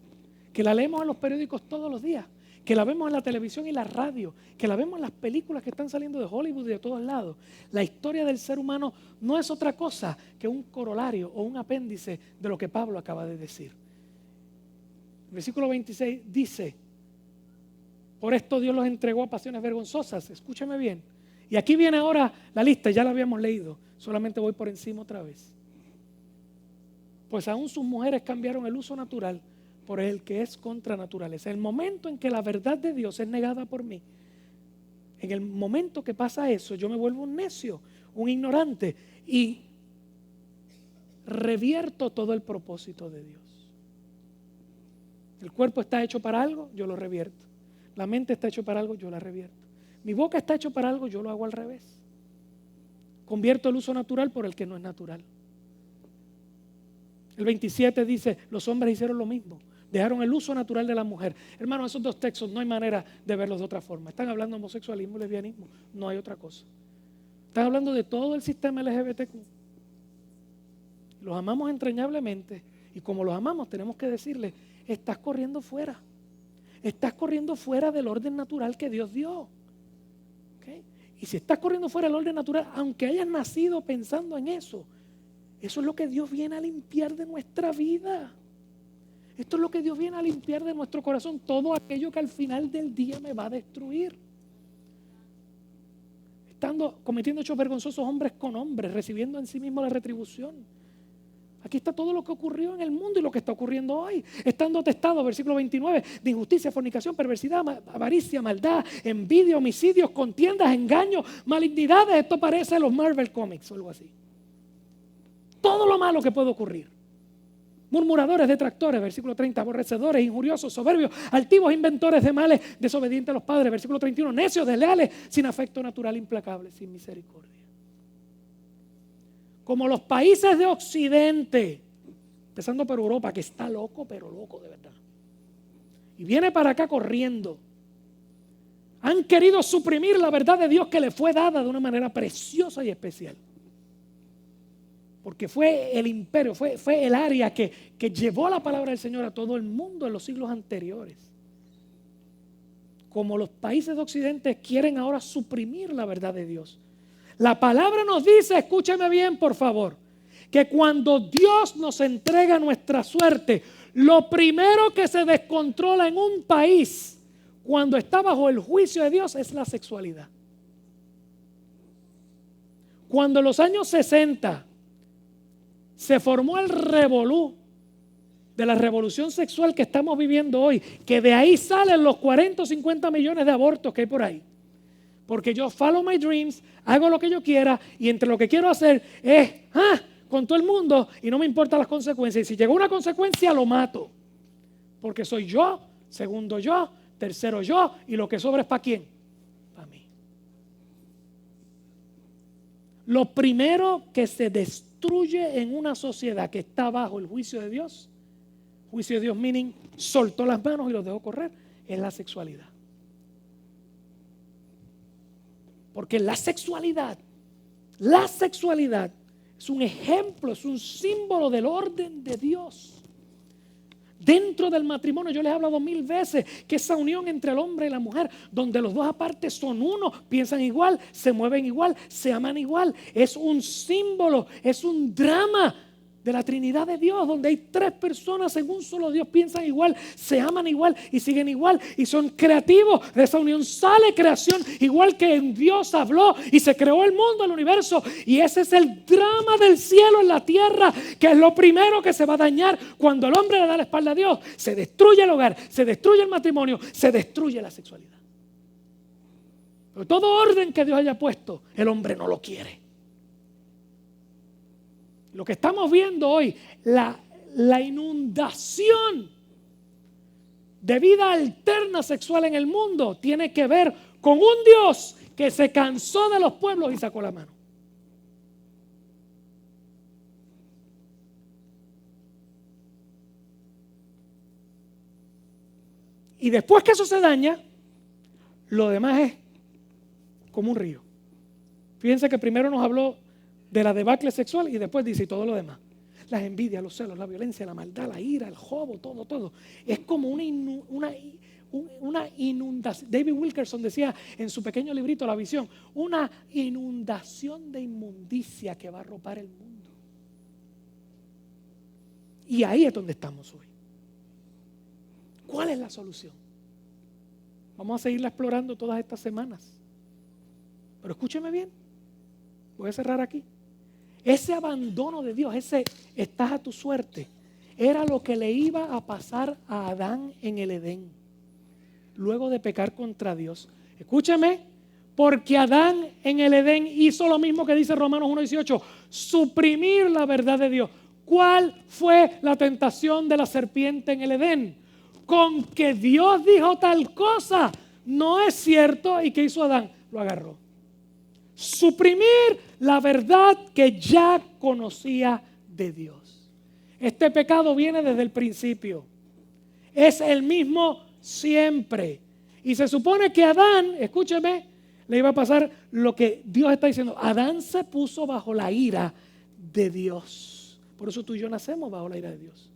que la leemos en los periódicos todos los días, que la vemos en la televisión y la radio, que la vemos en las películas que están saliendo de Hollywood y de todos lados. La historia del ser humano no es otra cosa que un corolario o un apéndice de lo que Pablo acaba de decir. El versículo 26 dice, por esto Dios los entregó a pasiones vergonzosas, escúchame bien, Y aquí viene ahora la lista, ya la habíamos leído, solamente voy por encima otra vez. Pues aún sus mujeres cambiaron el uso natural por el que es contra naturaleza. El momento en que la verdad de Dios es negada por mí, en el momento que pasa eso, yo me vuelvo un necio, un ignorante y revierto todo el propósito de Dios. El cuerpo está hecho para algo, yo lo revierto. La mente está hecho para algo, yo la revierto. Mi boca está hecho para algo, yo lo hago al revés. Convierto el uso natural por el que no es natural. El 27 dice, los hombres hicieron lo mismo. Dejaron el uso natural de la mujer. Hermano, esos dos textos no hay manera de verlos de otra forma. Están hablando de homosexualismo y lesbianismo. No hay otra cosa. Están hablando de todo el sistema LGBTQ. Los amamos entrañablemente. Y como los amamos, tenemos que decirle, estás corriendo fuera. Estás corriendo fuera del orden natural que Dios dio. ¿Okay? Y si estás corriendo fuera del orden natural, aunque hayas nacido pensando en eso, eso es lo que Dios viene a limpiar de nuestra vida. Esto es lo que Dios viene a limpiar de nuestro corazón. Todo aquello que al final del día me va a destruir. Estando cometiendo hechos vergonzosos hombres con hombres, recibiendo en sí mismo la retribución. Aquí está todo lo que ocurrió en el mundo y lo que está ocurriendo hoy. Estando atestados, versículo 29, de injusticia, fornicación, perversidad, avaricia, maldad, envidia, homicidios, contiendas, engaños, malignidades. Esto parece a los Marvel Comics o algo así. Todo lo malo que puede ocurrir. Murmuradores, detractores, versículo 30, aborrecedores, injuriosos, soberbios, altivos, inventores de males, desobedientes a los padres, versículo 31, necios, desleales, sin afecto natural, implacables, sin misericordia. Como los países de Occidente, empezando por Europa, que está loco, pero loco de verdad. Y viene para acá corriendo. Han querido suprimir la verdad de Dios que le fue dada de una manera preciosa y especial. Porque fue el imperio, fue el área que llevó la palabra del Señor a todo el mundo en los siglos anteriores. Como los países de Occidente quieren ahora suprimir la verdad de Dios. La palabra nos dice, escúcheme bien por favor, que cuando Dios nos entrega nuestra suerte, lo primero que se descontrola en un país cuando está bajo el juicio de Dios es la sexualidad. Cuando en los años 60 se formó el revolú de la revolución sexual que estamos viviendo hoy, que de ahí salen los 40 o 50 millones de abortos que hay por ahí. Porque yo follow my dreams, hago lo que yo quiera y entre lo que quiero hacer es con todo el mundo y no me importan las consecuencias. Y si llegó una consecuencia, lo mato. Porque soy yo, segundo yo, tercero yo y lo que sobra es ¿para quién? Para mí. Lo primero que se destruye en una sociedad que está bajo el juicio de Dios meaning soltó las manos y los dejó correr, es la sexualidad. Porque la sexualidad es un ejemplo, es un símbolo del orden de Dios. Dentro del matrimonio, yo les he hablado 1000 veces que esa unión entre el hombre y la mujer, donde los dos aparte son uno, piensan igual, se mueven igual, se aman igual, es un símbolo, es un drama de la Trinidad de Dios, donde hay 3 personas en un solo Dios, piensan igual, se aman igual y siguen igual y son creativos. De esa unión sale creación, igual que Dios habló y se creó el mundo, el universo, y ese es el drama del cielo en la tierra, que es lo primero que se va a dañar cuando el hombre le da la espalda a Dios. Se destruye el hogar, se destruye el matrimonio, se destruye la sexualidad. Pero todo orden que Dios haya puesto, el hombre no lo quiere. Lo que estamos viendo hoy, la inundación de vida alterna sexual en el mundo, tiene que ver con un Dios que se cansó de los pueblos y sacó la mano. Y después que eso se daña, lo demás es como un río. Fíjense que primero nos habló de la debacle sexual y después dice y todo lo demás. Las envidias, los celos, la violencia, la maldad, la ira, el jobo, todo. Es como una inundación. David Wilkerson decía en su pequeño librito La Visión, una inundación de inmundicia que va a arropar el mundo. Y ahí es donde estamos hoy. ¿Cuál es la solución? Vamos a seguirla explorando todas estas semanas. Pero escúcheme bien, voy a cerrar aquí. Ese abandono de Dios, ese estás a tu suerte, era lo que le iba a pasar a Adán en el Edén, luego de pecar contra Dios. Escúcheme, porque Adán en el Edén hizo lo mismo que dice Romanos 1:18, suprimir la verdad de Dios. ¿Cuál fue la tentación de la serpiente en el Edén? Con que Dios dijo tal cosa, no es cierto. ¿Y qué hizo Adán? Lo agarró. Suprimir la verdad que ya conocía de Dios. Este pecado viene desde el principio. Es el mismo siempre. Y se supone que a Adán, escúcheme, le iba a pasar lo que Dios está diciendo. Adán se puso bajo la ira de Dios. Por eso tú y yo nacemos bajo la ira de Dios.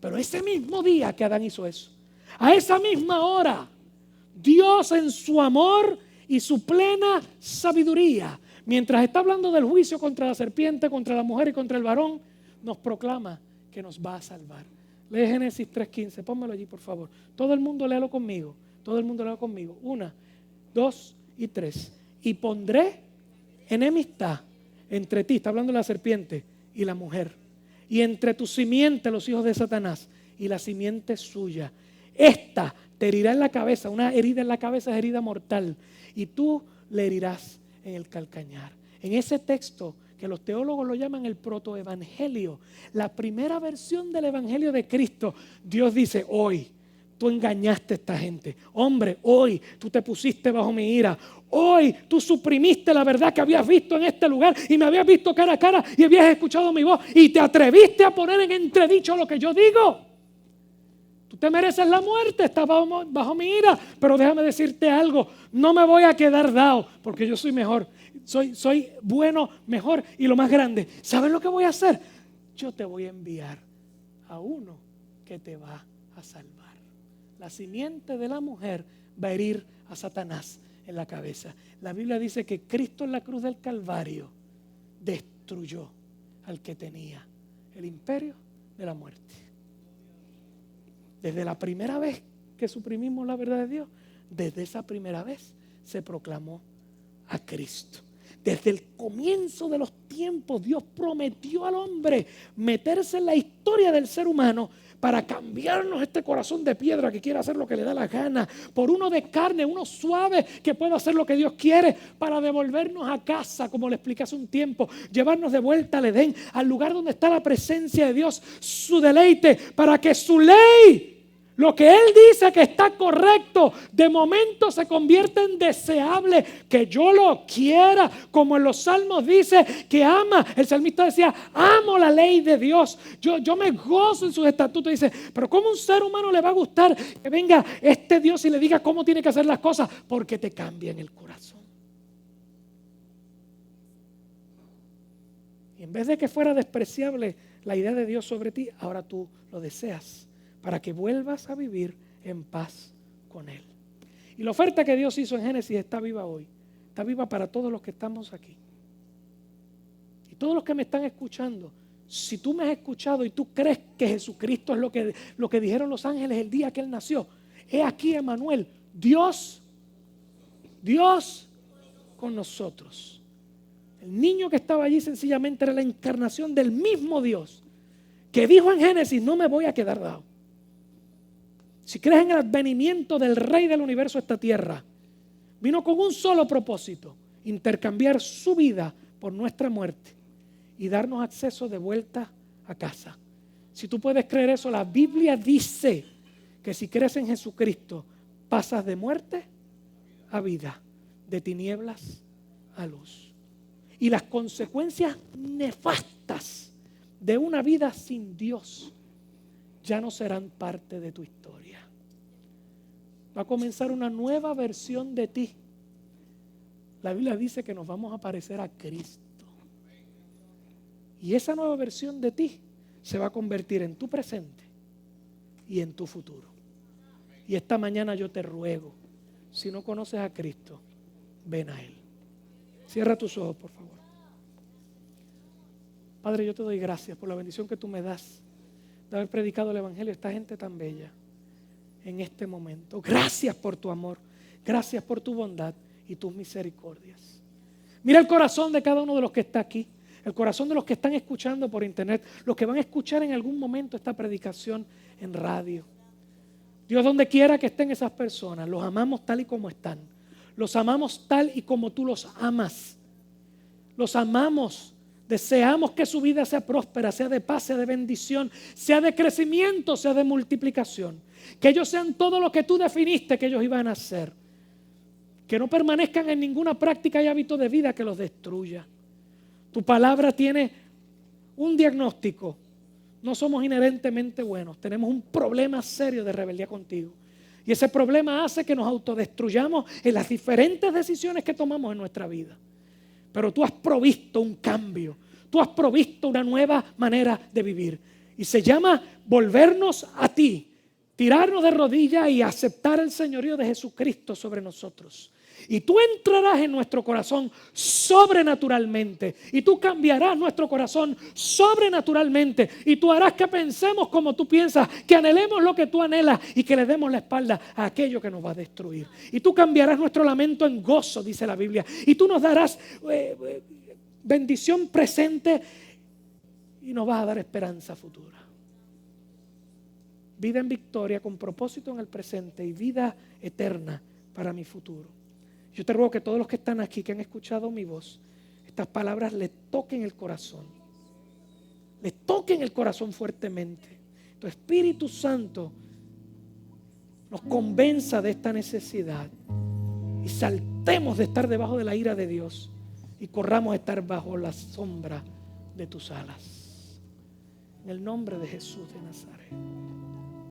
Pero ese mismo día que Adán hizo eso, a esa misma hora, Dios en su amor y su plena sabiduría, mientras está hablando del juicio contra la serpiente, contra la mujer y contra el varón, nos proclama que nos va a salvar. Lee Génesis 3:15, pónmelo allí por favor. Todo el mundo léalo conmigo. Todo el mundo léalo conmigo. 1, 2 y 3. Y pondré enemistad entre ti, está hablando de la serpiente, y la mujer. Y entre tu simiente, los hijos de Satanás, y la simiente suya. Esta te herirá en la cabeza. Una herida en la cabeza es herida mortal. Y tú le herirás en el calcañar. En ese texto, que los teólogos lo llaman el protoevangelio, la primera versión del evangelio de Cristo, Dios dice: hoy tú engañaste a esta gente. Hombre, hoy tú te pusiste bajo mi ira. Hoy tú suprimiste la verdad que habías visto en este lugar y me habías visto cara a cara y habías escuchado mi voz y te atreviste a poner en entredicho lo que yo digo. Tú te mereces la muerte, estás bajo mi ira, pero déjame decirte algo, no me voy a quedar dado porque yo soy mejor, soy bueno, mejor y lo más grande. ¿Sabes lo que voy a hacer? Yo te voy a enviar a uno que te va a salvar. La simiente de la mujer va a herir a Satanás en la cabeza. La Biblia dice que Cristo en la cruz del Calvario destruyó al que tenía el imperio de la muerte. Desde la primera vez que suprimimos la verdad de Dios, desde esa primera vez se proclamó a Cristo. Desde el comienzo de los tiempos, Dios prometió al hombre meterse en la historia del ser humano para cambiarnos este corazón de piedra que quiere hacer lo que le da la gana, por uno de carne, uno suave que pueda hacer lo que Dios quiere, para devolvernos a casa, como le expliqué hace un tiempo, llevarnos de vuelta al Edén, al lugar donde está la presencia de Dios, su deleite, para que su ley, lo que Él dice que está correcto, de momento se convierte en deseable, que yo lo quiera, como en los Salmos dice que ama. El salmista decía: amo la ley de Dios, yo me gozo en sus estatutos. Dice: pero ¿cómo un ser humano le va a gustar que venga este Dios y le diga cómo tiene que hacer las cosas? Porque te cambia en el corazón. Y en vez de que fuera despreciable la idea de Dios sobre ti, ahora tú lo deseas, para que vuelvas a vivir en paz con Él. Y la oferta que Dios hizo en Génesis está viva hoy. Está viva para todos los que estamos aquí. Y todos los que me están escuchando, si tú me has escuchado y tú crees que Jesucristo es lo que dijeron los ángeles el día que Él nació, he aquí Emmanuel, Dios con nosotros. El niño que estaba allí sencillamente era la encarnación del mismo Dios que dijo en Génesis: no me voy a quedar dado. Si crees en el advenimiento del Rey del universo a esta tierra, vino con un solo propósito: intercambiar su vida por nuestra muerte y darnos acceso de vuelta a casa. Si tú puedes creer eso, la Biblia dice que si crees en Jesucristo, pasas de muerte a vida, de tinieblas a luz. Y las consecuencias nefastas de una vida sin Dios ya no serán parte de tu historia. Va a comenzar una nueva versión de ti. La Biblia dice que nos vamos a parecer a Cristo. Y esa nueva versión de ti se va a convertir en tu presente y en tu futuro. Y esta mañana yo te ruego, si no conoces a Cristo, ven a Él. Cierra tus ojos, por favor. Padre, yo te doy gracias por la bendición que tú me das de haber predicado el Evangelio a esta gente tan bella en este momento. Gracias por tu amor, gracias por tu bondad y tus misericordias. Mira el corazón de cada uno de los que está aquí, el corazón de los que están escuchando por internet, los que van a escuchar en algún momento esta predicación en radio. Dios, donde quiera que estén esas personas, los amamos tal y como están. Los amamos tal y como tú los amas. Los amamos. Deseamos que su vida sea próspera, sea de paz, sea de bendición, sea de crecimiento, sea de multiplicación. Que ellos sean todo lo que tú definiste que ellos iban a ser. Que no permanezcan en ninguna práctica y hábito de vida que los destruya. Tu palabra tiene un diagnóstico. No somos inherentemente buenos. Tenemos un problema serio de rebeldía contigo. Y ese problema hace que nos autodestruyamos en las diferentes decisiones que tomamos en nuestra vida. Pero tú has provisto un cambio. Tú has provisto una nueva manera de vivir. Y se llama volvernos a ti. Tirarnos de rodillas y aceptar el señorío de Jesucristo sobre nosotros. Y tú entrarás en nuestro corazón sobrenaturalmente. Y tú cambiarás nuestro corazón sobrenaturalmente. Y tú harás que pensemos como tú piensas, que anhelemos lo que tú anhelas y que le demos la espalda a aquello que nos va a destruir. Y tú cambiarás nuestro lamento en gozo, dice la Biblia. Y tú nos darás bendición presente y nos vas a dar esperanza futura. Vida en victoria con propósito en el presente y vida eterna para mi futuro. Yo te ruego que todos los que están aquí, que han escuchado mi voz, estas palabras les toquen el corazón. Les toquen el corazón fuertemente. Tu Espíritu Santo nos convenza de esta necesidad y saltemos de estar debajo de la ira de Dios y corramos a estar bajo la sombra de tus alas. En el nombre de Jesús de Nazaret.